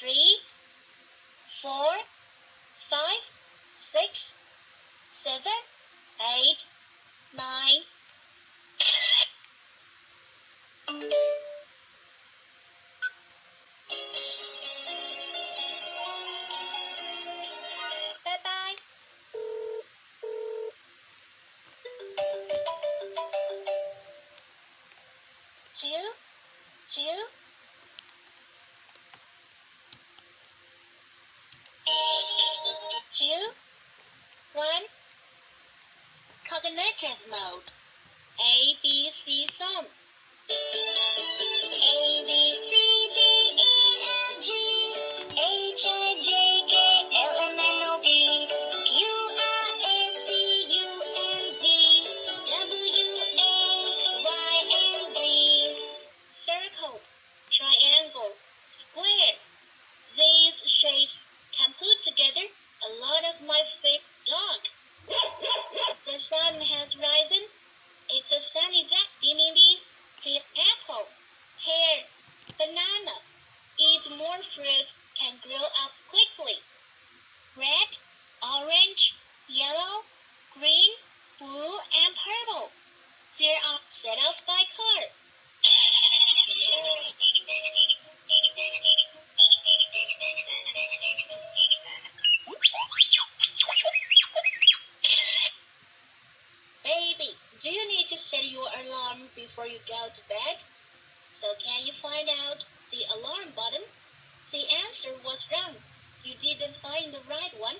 3, 4, 5, 6, 7, 8, 9. Bye-bye. 2, 2, 2, 1. Cognitive mode. A, B, C song. A, B, C, D, E, F, G, H, I, J, K, L, M, N, O, P, Q, R, S, T, U, N, Z, W, X, Y, and Z. Circle, triangle, square. These shapes can put together a lot of my favorite dog. The sun has risen. It's a sunny day. Beep, beep, beep. See apple, pear, banana. Eat more fruit can grow up quickly. Red, orange, yellow, green, blue, and purple. They are set off by color. Baby, do you need to set your alarm before you go to bed? So can you find out the alarm button? The answer was wrong. You didn't find the right one.